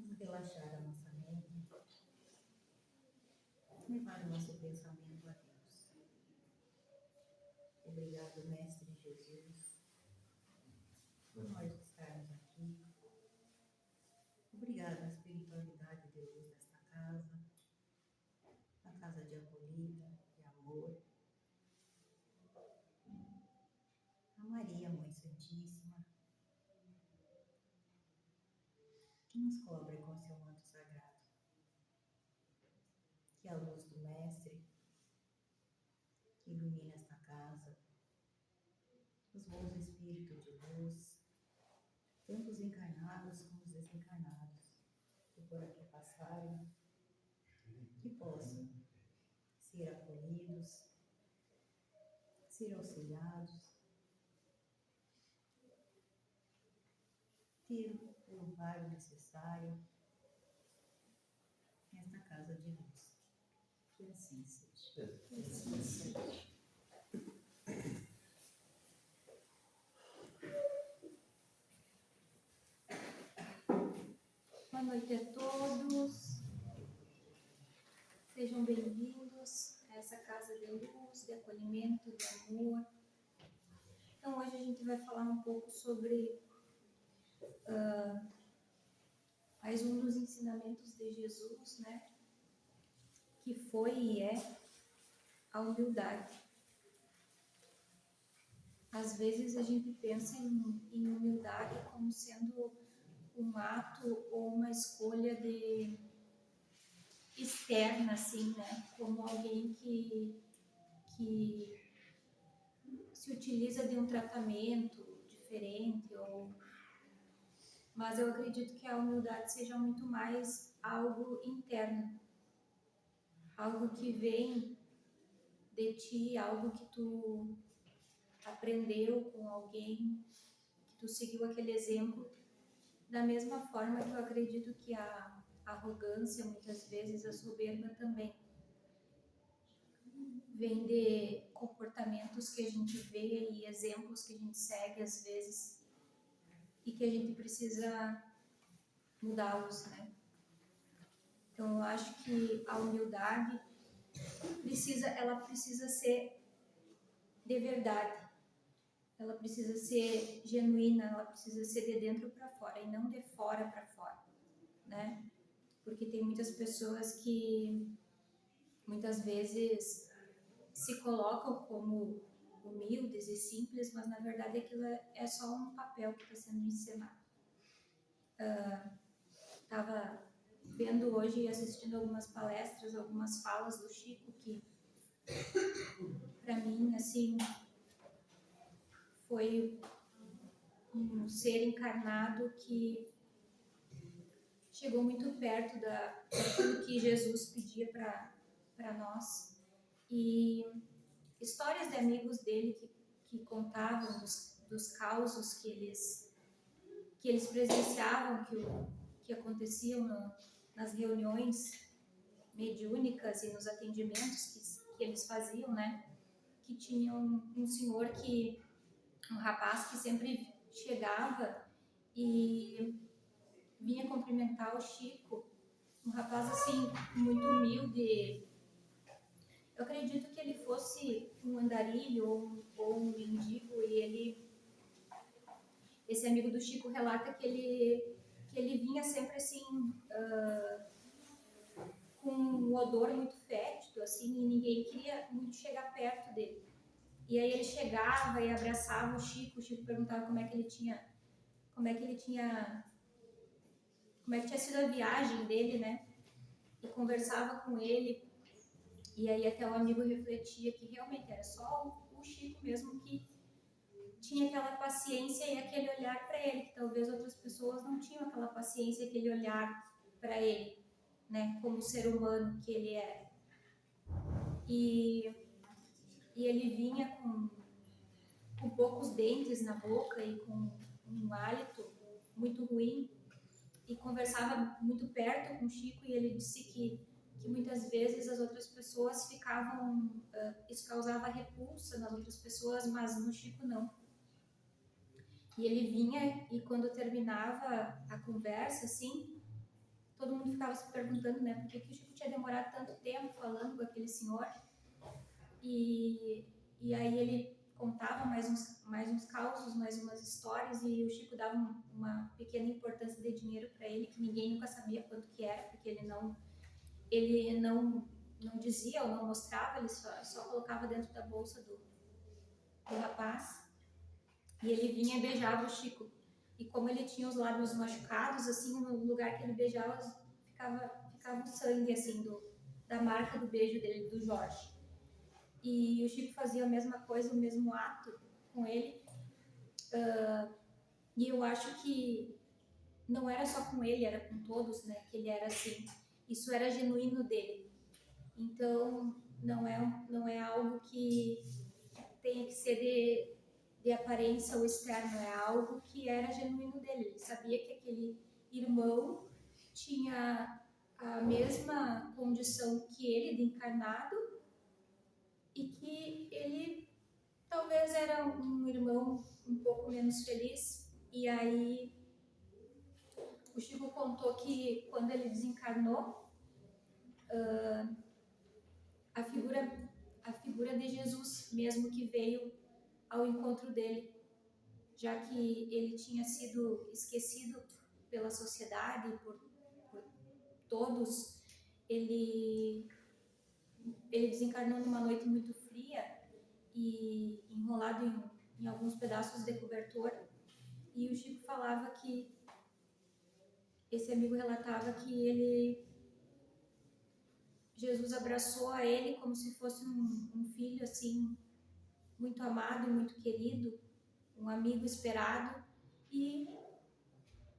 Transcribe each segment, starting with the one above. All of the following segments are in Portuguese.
Vamos relaxar a nossa mente, levar o nosso pensamento a Deus. Obrigado, Mestre Jesus, por nós estarmos aqui. Obrigado à espiritualidade de luz desta casa, a casa de acolhida, de amor. A Maria, Mãe Santíssima, que nos cobre com seu manto sagrado. Que a luz do Mestre ilumine esta casa, os bons espíritos de luz, tanto os encarnados como os desencarnados, que por aqui passarem, que possam ser acolhidos, ser auxiliados, ter o amparo necessário nesta casa de luz. Que assim seja. Que assim seja. Boa noite a todos, sejam bem-vindos a essa casa de luz, de acolhimento, de amor. Então hoje a gente vai falar um pouco sobre mais um dos ensinamentos de Jesus, né? Que foi e é a humildade. Às vezes a gente pensa em humildade como sendo um ato ou uma escolha externa, assim, né? Como alguém que se utiliza de um tratamento diferente, mas eu acredito que a humildade seja muito mais algo interno, algo que vem de ti, algo que tu aprendeu com alguém, que tu seguiu aquele exemplo. Da mesma forma que eu acredito que a arrogância, muitas vezes, a soberba também vem de comportamentos que a gente vê e exemplos que a gente segue às vezes e que a gente precisa mudá-los, né? Então eu acho que a humildade ela precisa ser de verdade, ela precisa ser genuína, ela precisa ser de dentro para fora e não de fora para fora, né? Porque tem muitas pessoas que muitas vezes se colocam como humildes e simples, mas na verdade aquilo é só um papel que está sendo encenado. Estava vendo hoje e assistindo algumas palestras, algumas falas do Chico que, para mim, assim, foi um ser encarnado que chegou muito perto daquilo que Jesus pedia para nós. E histórias de amigos dele que contavam dos causos que eles presenciavam, que aconteciam nas reuniões mediúnicas e nos atendimentos que eles faziam, né? Que tinha um senhor um rapaz que sempre chegava e vinha cumprimentar o Chico, um rapaz assim, muito humilde. Eu acredito que ele fosse um andarilho ou um mendigo, e esse amigo do Chico relata que ele vinha sempre assim, com um odor muito fétido, assim, e ninguém queria muito chegar perto dele. E aí ele chegava e abraçava o Chico perguntava como é que tinha sido a viagem dele, né? E conversava com ele, e aí até o amigo refletia que realmente era só o Chico mesmo que tinha aquela paciência e aquele olhar para ele, que talvez outras pessoas não tinham aquela paciência e aquele olhar para ele, né? Como ser humano que ele é. E ele vinha com poucos dentes na boca e com um hálito muito ruim, e conversava muito perto com o Chico, e ele disse que muitas vezes as outras pessoas ficavam, isso causava repulsa nas outras pessoas, mas no Chico não. E ele vinha e quando terminava a conversa, assim, todo mundo ficava se perguntando, né, por que o Chico tinha demorado tanto tempo falando com aquele senhor. E aí ele contava mais uns causos, mais umas histórias, e o Chico dava uma pequena importância de dinheiro para ele, que ninguém nunca sabia quanto que era, porque ele não dizia ou não mostrava, ele só colocava dentro da bolsa do rapaz. E ele vinha e beijava o Chico. E como ele tinha os lábios machucados, assim, no lugar que ele beijava, ficava o sangue, assim, da marca do beijo dele, do Jorge. E o Chico fazia a mesma coisa, o mesmo ato com ele. E eu acho que não era só com ele, era com todos, né? Que ele era assim. Isso era genuíno dele. Então, não é algo que tenha que ser de aparência ou externo, é algo que era genuíno dele. Ele sabia que aquele irmão tinha a mesma condição que ele, de encarnado, e que ele talvez era um irmão um pouco menos feliz. E aí o Chico contou que quando ele desencarnou, a figura de Jesus mesmo que veio ao encontro dele, já que ele tinha sido esquecido pela sociedade, por todos. Ele desencarnou numa noite muito fria e enrolado em alguns pedaços de cobertor. E o Chico falava que esse amigo relatava que Jesus abraçou a ele como se fosse um filho, assim, muito amado e muito querido, um amigo esperado, e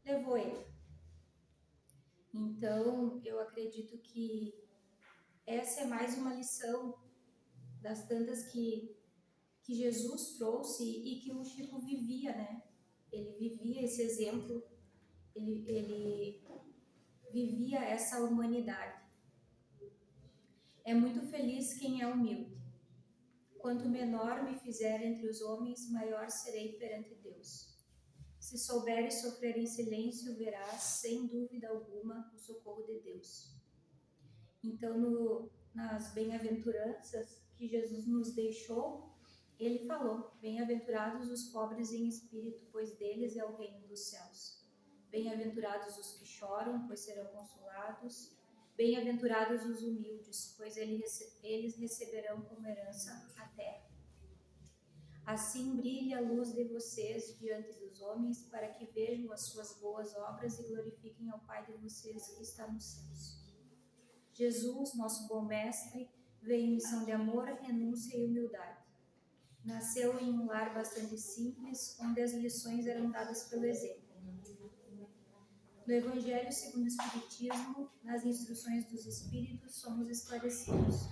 levou ele. Então, eu acredito que essa é mais uma lição das tantas que Jesus trouxe e que o Chico vivia, né? Ele vivia esse exemplo, ele vivia essa humanidade. É muito feliz quem é humilde. Quanto menor me fizer entre os homens, maior serei perante Deus. Se souberes sofrer em silêncio, verás, sem dúvida alguma, o socorro de Deus. Então, nas bem-aventuranças que Jesus nos deixou, ele falou: bem-aventurados os pobres em espírito, pois deles é o reino dos céus. Bem-aventurados os que choram, pois serão consolados. Bem-aventurados os humildes, pois eles receberão como herança a terra. Assim brilhe a luz de vocês diante dos homens, para que vejam as suas boas obras e glorifiquem ao Pai de vocês que está nos céus. Jesus, nosso bom mestre, veio em missão de amor, renúncia e humildade. Nasceu em um lar bastante simples, onde as lições eram dadas pelo exemplo. No Evangelho segundo o Espiritismo, nas instruções dos Espíritos, somos esclarecidos.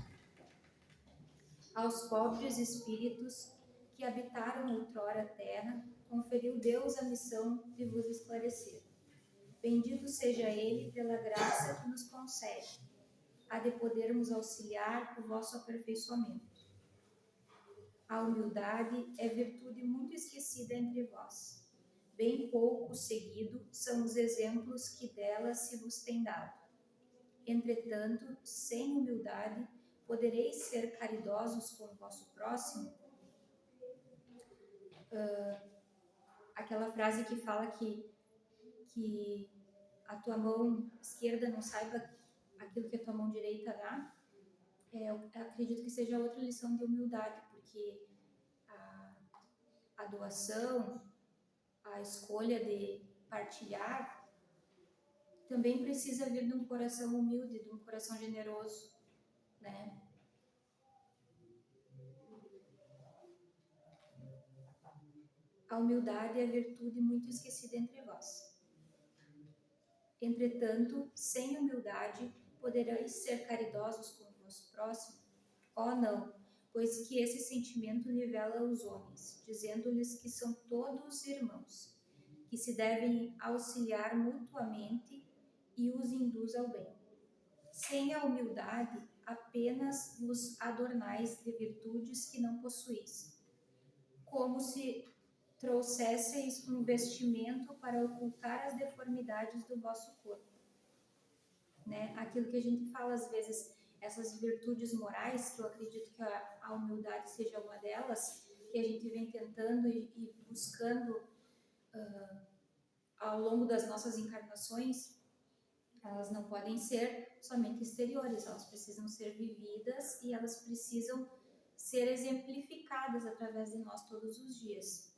Aos pobres espíritos que habitaram outrora a terra, conferiu Deus a missão de vos esclarecer. Bendito seja Ele pela graça que nos concede, a de podermos auxiliar o vosso aperfeiçoamento. A humildade é virtude muito esquecida entre vós. Bem pouco seguido são os exemplos que dela se vos tem dado. Entretanto, sem humildade, podereis ser caridosos com o vosso próximo? Aquela frase que fala que a tua mão esquerda não saiba aquilo que a tua mão direita dá, eu acredito que seja outra lição de humildade, porque a doação, a escolha de partilhar, também precisa vir de um coração humilde, de um coração generoso, né? A humildade é a virtude muito esquecida entre vós. Entretanto, sem humildade, podereis ser caridosos com o vosso próximo? Oh, não, pois que esse sentimento nivela os homens, dizendo-lhes que são todos irmãos, que se devem auxiliar mutuamente e os induz ao bem. Sem a humildade, apenas vos adornais de virtudes que não possuís, como se trouxesseis um vestimento para ocultar as deformidades do vosso corpo. né? Aquilo que a gente fala às vezes, essas virtudes morais, que eu acredito que a humildade seja uma delas, que a gente vem tentando e buscando ao longo das nossas encarnações, elas não podem ser somente exteriores, elas precisam ser vividas e elas precisam ser exemplificadas através de nós todos os dias.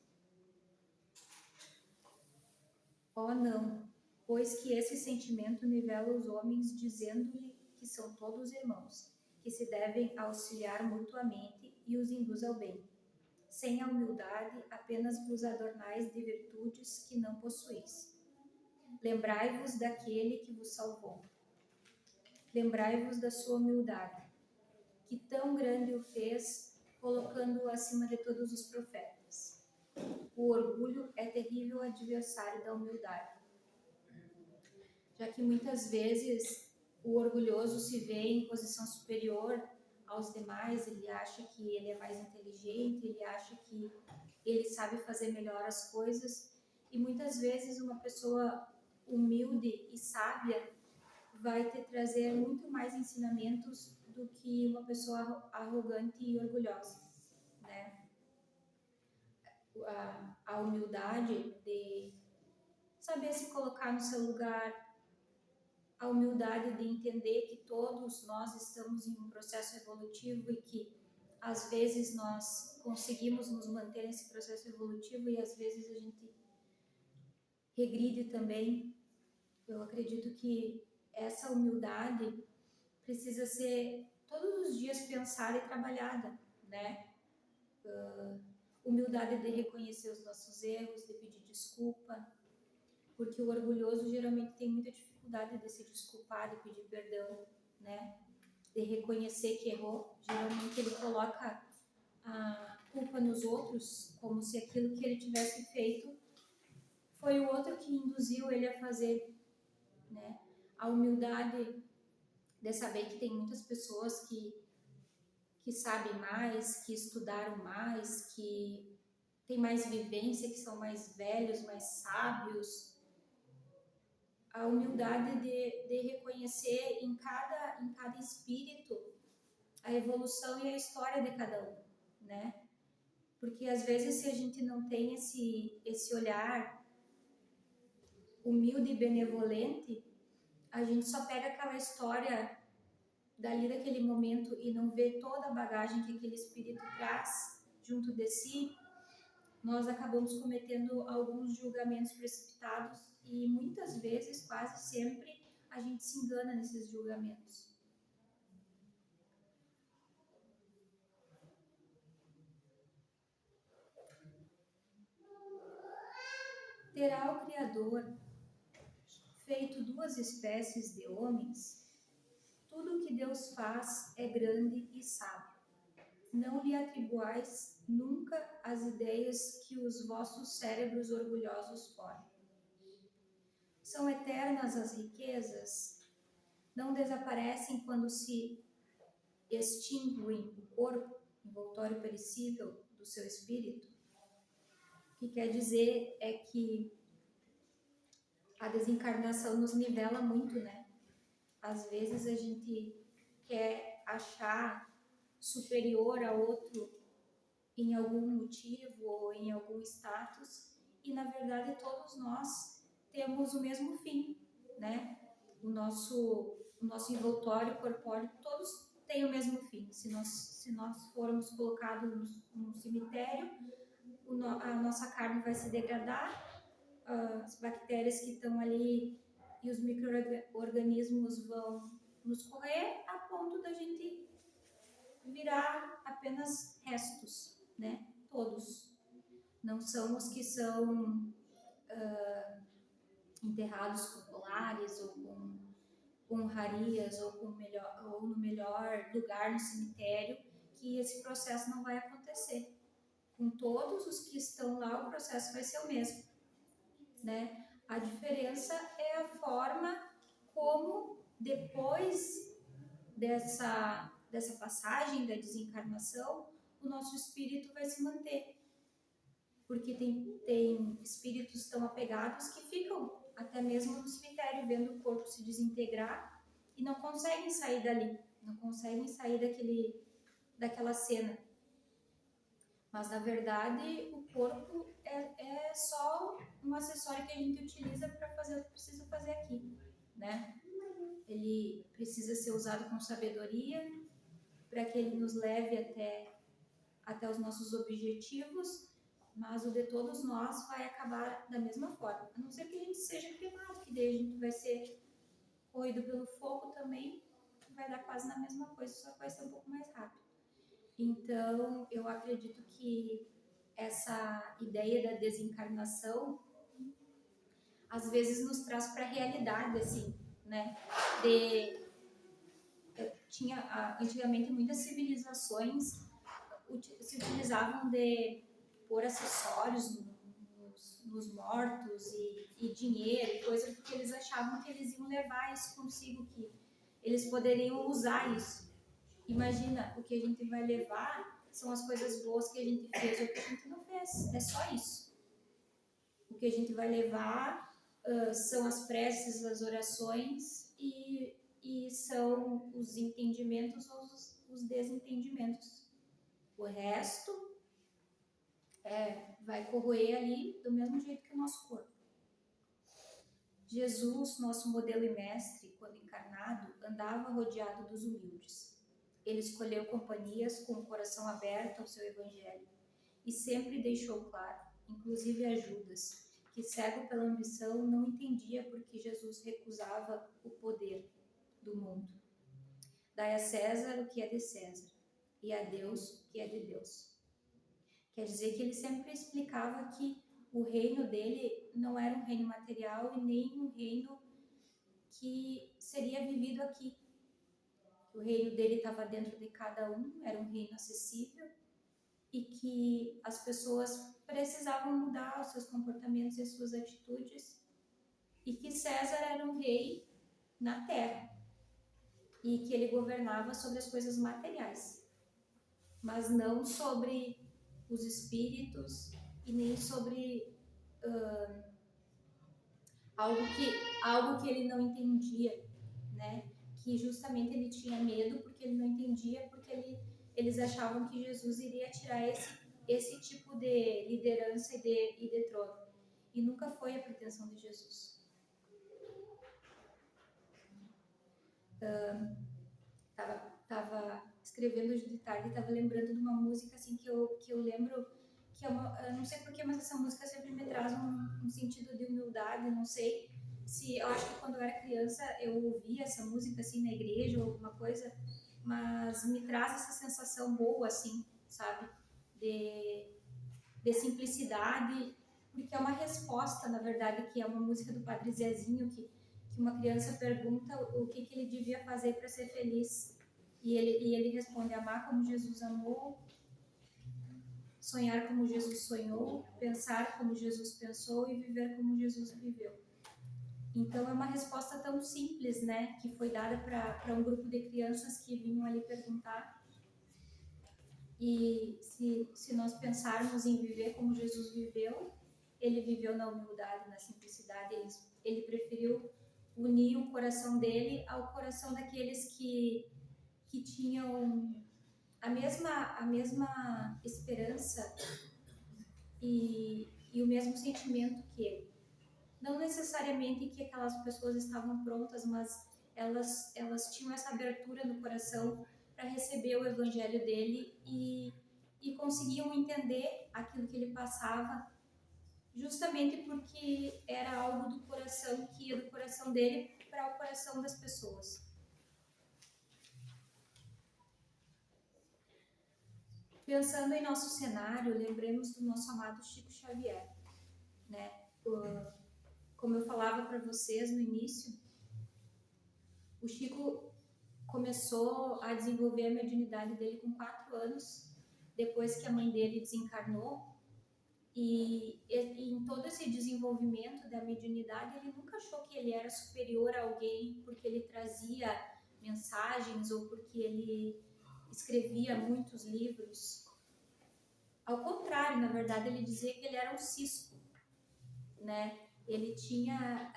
Oh, não, pois que esse sentimento nivela os homens, dizendo-lhe que são todos irmãos, que se devem auxiliar mutuamente e os induz ao bem. Sem a humildade, apenas vos adornais de virtudes que não possuís. Lembrai-vos daquele que vos salvou. Lembrai-vos da sua humildade, que tão grande o fez, colocando-o acima de todos os profetas. O orgulho é terrível adversário da humildade, já que muitas vezes o orgulhoso se vê em posição superior aos demais, ele acha que ele é mais inteligente, ele acha que ele sabe fazer melhor as coisas, e muitas vezes uma pessoa humilde e sábia vai te trazer muito mais ensinamentos do que uma pessoa arrogante e orgulhosa, né? A humildade de saber se colocar no seu lugar, a humildade de entender que todos nós estamos em um processo evolutivo e que às vezes nós conseguimos nos manter nesse processo evolutivo e às vezes a gente regride também. Eu acredito que essa humildade precisa ser todos os dias pensada e trabalhada, né? Humildade de reconhecer os nossos erros, de pedir desculpa, porque o orgulhoso geralmente tem muita dificuldade de se desculpar, de pedir perdão, né? De reconhecer que errou. Geralmente ele coloca a culpa nos outros, como se aquilo que ele tivesse feito foi o outro que induziu ele a fazer, né? A humildade de saber que tem muitas pessoas que sabem mais, que estudaram mais, que têm mais vivência, que são mais velhos, mais sábios. A humildade de reconhecer em cada espírito a evolução e a história de cada um, né? Porque às vezes se a gente não tem esse olhar humilde e benevolente, a gente só pega aquela história dali daquele momento e não vê toda a bagagem que aquele espírito traz junto de si, nós acabamos cometendo alguns julgamentos precipitados e muitas vezes, quase sempre, a gente se engana nesses julgamentos. Terá o Criador feito duas espécies de homens? Tudo o que Deus faz é grande e sábio. Não lhe atribuais nunca as ideias que os vossos cérebros orgulhosos formam. São eternas as riquezas? Não desaparecem quando se extinguem o corpo, envoltório perecível do seu espírito? O que quer dizer é que a desencarnação nos nivela muito, né? Às vezes a gente quer achar superior a outro em algum motivo ou em algum status, e na verdade todos nós temos o mesmo fim, né? O nosso envoltório corpóreo, todos têm o mesmo fim. Se nós formos colocados num cemitério, a nossa carne vai se degradar, as bactérias que estão ali e os micro-organismos vão nos correr a ponto da gente virar apenas restos, né? Todos. Não são os que são enterrados com colares ou com honrarias ou no melhor lugar no cemitério, que esse processo não vai acontecer. Com todos os que estão lá, o processo vai ser o mesmo, né? A diferença é a forma como depois dessa passagem da desencarnação, o nosso espírito vai se manter. Porque tem espíritos tão apegados que ficam até mesmo no cemitério, vendo o corpo se desintegrar, e não conseguem sair dali, não conseguem sair daquela cena. Mas, na verdade, o corpo é só um acessório que a gente utiliza para fazer o que precisa fazer aqui, né? Ele precisa ser usado com sabedoria para que ele nos leve até os nossos objetivos, mas o de todos nós vai acabar da mesma forma. A não ser que a gente seja queimado, que daí a gente vai ser corrido pelo fogo também, vai dar quase na mesma coisa, só que vai ser um pouco mais rápido. Então, eu acredito que essa ideia da desencarnação às vezes nos traz para a realidade, assim, né? Antigamente muitas civilizações se utilizavam de pôr acessórios nos mortos e dinheiro e coisa, porque eles achavam que eles iam levar isso consigo, que eles poderiam usar isso. Imagina, o que a gente vai levar são as coisas boas que a gente fez ou que a gente não fez. É só isso. O que a gente vai levar são as preces, as orações e são os entendimentos ou os desentendimentos. O resto vai corroer ali do mesmo jeito que o nosso corpo. Jesus, nosso modelo e mestre, quando encarnado, andava rodeado dos humildes. Ele escolheu companhias com o coração aberto ao seu evangelho e sempre deixou claro, inclusive a Judas, que cego pela ambição não entendia por que Jesus recusava o poder do mundo. Dai a César o que é de César e a Deus o que é de Deus. Quer dizer que ele sempre explicava que o reino dele não era um reino material e nem um reino que seria vivido aqui. O reino dele estava dentro de cada um, era um reino acessível e que as pessoas precisavam mudar os seus comportamentos e as suas atitudes e que César era um rei na terra e que ele governava sobre as coisas materiais, mas não sobre os espíritos e nem sobre algo que ele não entendia, né? Que justamente ele tinha medo porque ele não entendia, porque eles achavam que Jesus iria tirar esse tipo de liderança e de trono. E nunca foi a pretensão de Jesus. Tava escrevendo hoje de tarde e tava lembrando de uma música assim que eu lembro que eu não sei porquê, mas essa música sempre me traz um sentido de humildade. Não sei se eu acho que quando eu era criança eu ouvia essa música assim na igreja ou alguma coisa, mas me traz essa sensação boa assim, sabe, de simplicidade, porque é uma resposta, na verdade, que é uma música do Padre Zezinho que uma criança pergunta o que ele devia fazer para ser feliz. E ele responde: amar como Jesus amou, sonhar como Jesus sonhou, pensar como Jesus pensou e viver como Jesus viveu. Então é uma resposta tão simples, né, que foi dada para um grupo de crianças que vinham ali perguntar. E se nós pensarmos em viver como Jesus viveu, ele viveu na humildade, na simplicidade. Ele preferiu unir o coração dele ao coração daqueles que tinham a mesma esperança e o mesmo sentimento que ele. Não necessariamente que aquelas pessoas estavam prontas, mas elas tinham essa abertura no coração para receber o evangelho dele e conseguiam entender aquilo que ele passava, justamente porque era algo do coração, que ia do coração dele para o coração das pessoas. Pensando em nosso cenário, lembremos do nosso amado Chico Xavier, né? Como eu falava para vocês no início, o Chico começou a desenvolver a mediunidade dele com 4 anos, depois que a mãe dele desencarnou, e em todo esse desenvolvimento da mediunidade, ele nunca achou que ele era superior a alguém porque ele trazia mensagens ou porque ele escrevia muitos livros. Ao contrário, na verdade, ele dizia que ele era um cisco, né? Ele tinha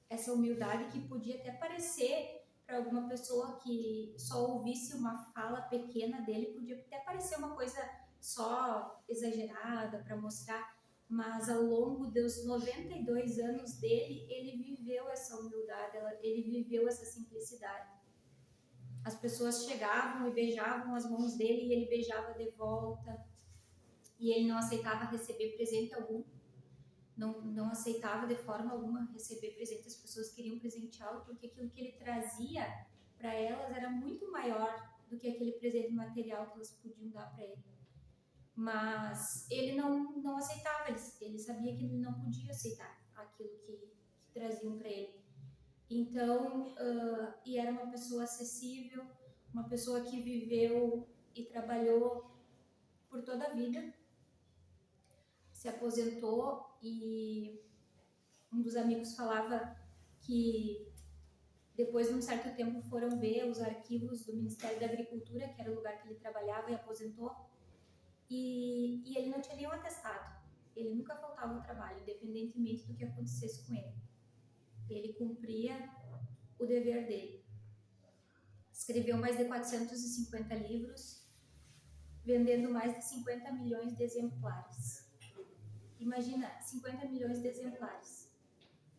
essa humildade que podia até parecer para alguma pessoa que só ouvisse uma fala pequena dele, podia até parecer uma coisa só exagerada para mostrar, mas ao longo dos 92 anos dele, ele viveu essa humildade, ele viveu essa simplicidade. As pessoas chegavam e beijavam as mãos dele e ele beijava de volta, e ele não aceitava receber presente algum. Não aceitava de forma alguma receber presente, as pessoas queriam presenteá-lo porque aquilo que ele trazia para elas era muito maior do que aquele presente material que elas podiam dar para ele. Mas ele não aceitava, ele sabia que ele não podia aceitar aquilo que traziam para ele. Então, e era uma pessoa acessível, uma pessoa que viveu e trabalhou por toda a vida, se aposentou, e um dos amigos falava que depois de um certo tempo foram ver os arquivos do Ministério da Agricultura, que era o lugar que ele trabalhava e aposentou, e ele não tinha nenhum atestado. Ele nunca faltava ao trabalho, independentemente do que acontecesse com ele. Ele cumpria o dever dele. Escreveu mais de 450 livros, vendendo mais de 50 milhões de exemplares. Imagina, 50 milhões de exemplares.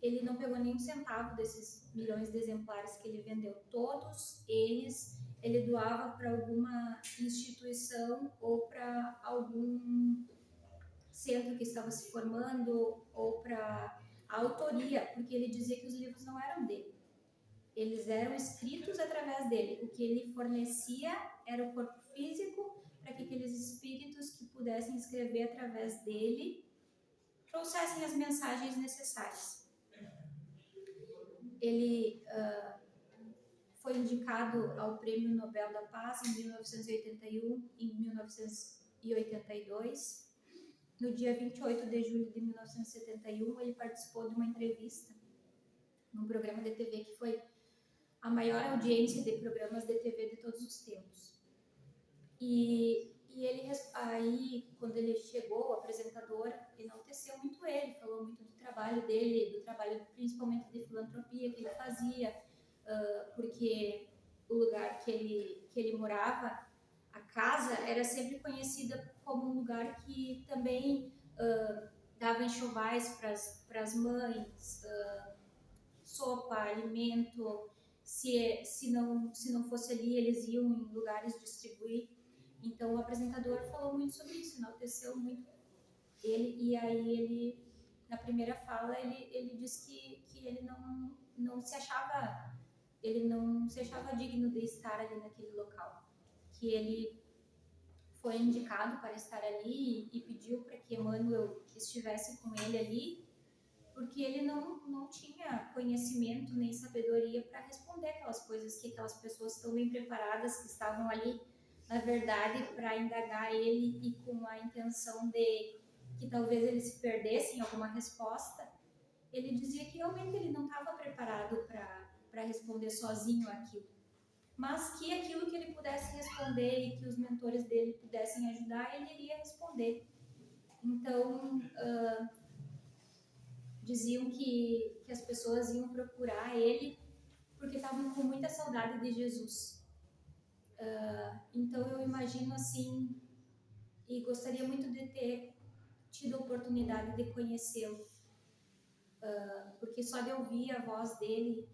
Ele não pegou nenhum centavo desses milhões de exemplares que ele vendeu. Todos eles ele doava para alguma instituição ou para algum centro que estava se formando, ou para a autoria, porque ele dizia que os livros não eram dele. Eles eram escritos através dele. O que ele fornecia era o corpo físico para que aqueles espíritos que pudessem escrever através dele trouxessem as mensagens necessárias. Ele foi indicado ao Prêmio Nobel da Paz em 1981 e em 1982. No dia 28 de julho de 1971, ele participou de uma entrevista num programa de TV que foi a maior audiência de programas de TV de todos os tempos. E ele, aí, quando ele chegou, o apresentador enalteceu muito ele, falou muito do trabalho dele, do trabalho principalmente de filantropia que ele fazia, porque o lugar que ele morava, a casa, era sempre conhecida como um lugar que também dava enxovais para as mães, sopa, alimento. Se não fosse ali, eles iam em lugares distribuir. Então o apresentador falou muito sobre isso, enalteceu muito ele, e aí ele, na primeira fala, ele disse que ele não se achava digno de estar ali naquele local, que ele foi indicado para estar ali e pediu para que Emmanuel estivesse com ele ali, porque ele não tinha conhecimento nem sabedoria para responder aquelas coisas que aquelas pessoas tão bem preparadas que estavam ali, na verdade, para indagar ele, e com a intenção de que talvez ele se perdesse em alguma resposta. Ele dizia que realmente ele não estava preparado para responder sozinho aquilo, mas que aquilo que ele pudesse responder e que os mentores dele pudessem ajudar, ele iria responder. Então, diziam que as pessoas iam procurar ele porque estavam com muita saudade de Jesus. Então eu imagino assim, e gostaria muito de ter tido a oportunidade de conhecê-lo, porque só de ouvir a voz dele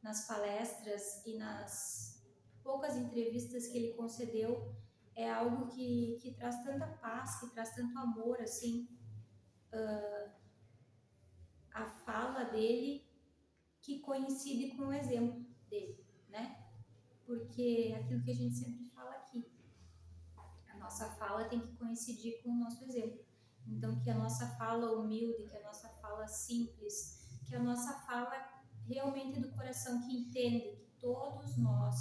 nas palestras e nas poucas entrevistas que ele concedeu é algo que traz tanta paz, que traz tanto amor, assim, a fala dele, que coincide com o exemplo dele, né? Porque aquilo que a gente sempre fala aqui, a nossa fala tem que coincidir com o nosso exemplo. Então, que a nossa fala humilde, que a nossa fala simples, que a nossa fala realmente do coração, que entende que todos nós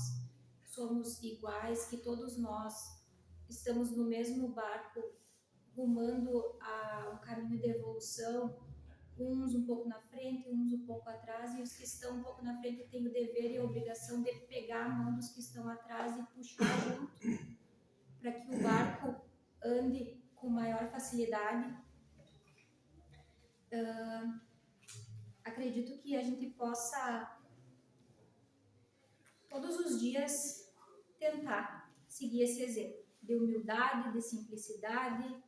somos iguais, que todos nós estamos no mesmo barco, rumando a um caminho de evolução, uns um pouco na frente, uns um pouco atrás, e os que estão um pouco na frente têm o dever e a obrigação de pegar a mão dos que estão atrás e puxar junto, para que o barco ande com maior facilidade. Acredito que a gente possa todos os dias tentar seguir esse exemplo de humildade, de simplicidade,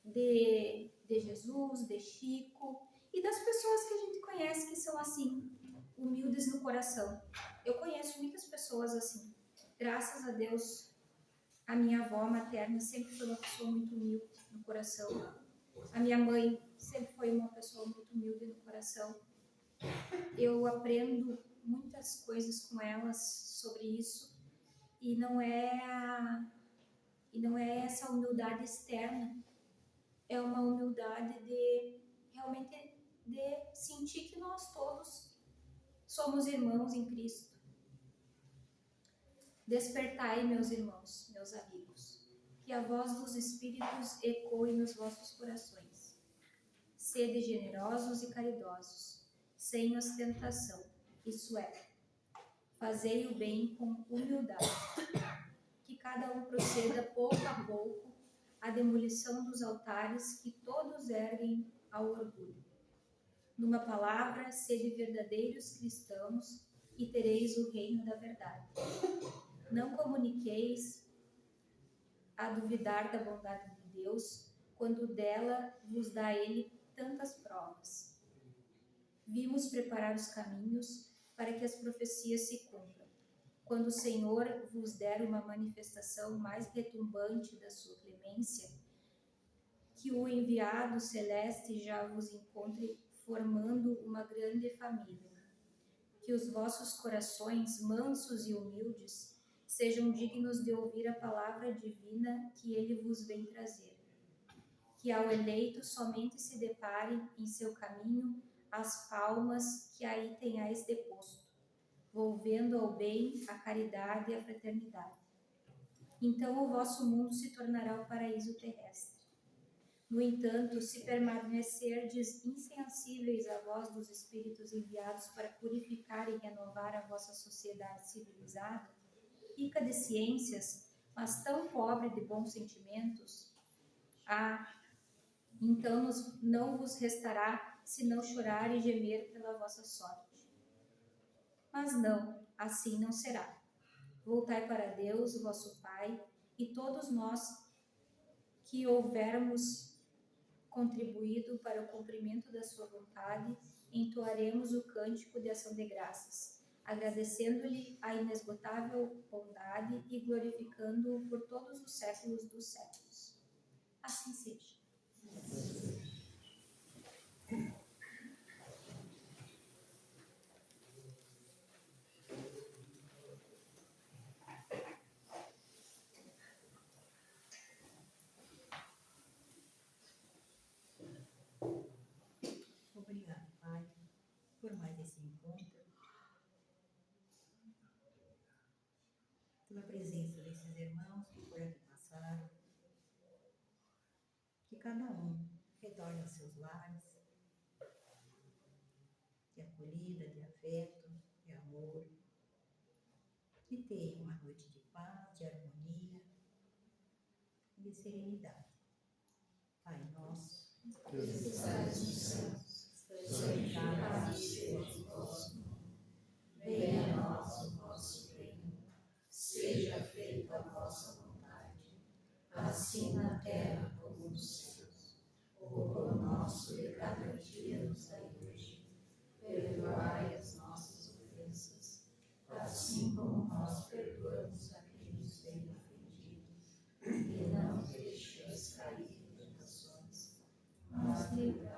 de Jesus, de Chico e das pessoas que a gente conhece que são assim, humildes no coração. Eu conheço muitas pessoas assim. Graças a Deus, a minha avó materna sempre foi uma pessoa muito humilde no coração. A minha mãe sempre foi uma pessoa muito humilde no coração. Eu aprendo muitas coisas com elas sobre isso e não é essa humildade externa, é uma humildade de realmente de sentir que nós todos somos irmãos em Cristo. Despertai, meus irmãos, meus amigos, que a voz dos Espíritos ecoe nos vossos corações. Sede generosos e caridosos, sem ostentação, isso é, fazei o bem com humildade. Que cada um proceda pouco a pouco à demolição dos altares que todos erguem ao orgulho. Numa palavra, sede verdadeiros cristãos e tereis o reino da verdade. Não comuniqueis a duvidar da bondade de Deus, quando dela vos dá Ele tantas provas. Vimos preparar os caminhos para que as profecias se cumpram. Quando o Senhor vos der uma manifestação mais retumbante da sua clemência, que o enviado celeste já vos encontre formando uma grande família. Que os vossos corações mansos e humildes sejam dignos de ouvir a palavra divina que ele vos vem trazer. Que ao eleito somente se deparem em seu caminho as palmas que aí tenhais deposto, volvendo ao bem, à caridade e à fraternidade. Então o vosso mundo se tornará o paraíso terrestre. No entanto, se permanecerdes insensíveis à voz dos Espíritos enviados para purificar e renovar a vossa sociedade civilizada, rica de ciências, mas tão pobre de bons sentimentos, então não vos restará senão chorar e gemer pela vossa sorte. Mas não, assim não será. Voltai para Deus, vosso Pai, e todos nós que houvermos contribuído para o cumprimento da sua vontade, entoaremos o cântico de ação de graças, agradecendo-lhe a inesgotável bondade e glorificando-o por todos os séculos dos séculos. Assim seja. Obrigada, Pai, por mais esse encontro, pela presença desses irmãos que por aqui passaram, que cada um retorne aos seus lares, de acolhida, de afeto, de amor, que tenha uma noite de paz, de harmonia e de serenidade. Pai nosso, Que estais nos céus, santificado seja o vosso nome. Venha a nós o vosso reino. Seja feita a vossa vontade, assim na terra como nos céus. O pão nosso de cada dia nos dai hoje. Perdoai as nossas ofensas, assim como nós perdoamos a quem nos tem ofendido. E não nos deixeis cair em tentações, mas livrai-nos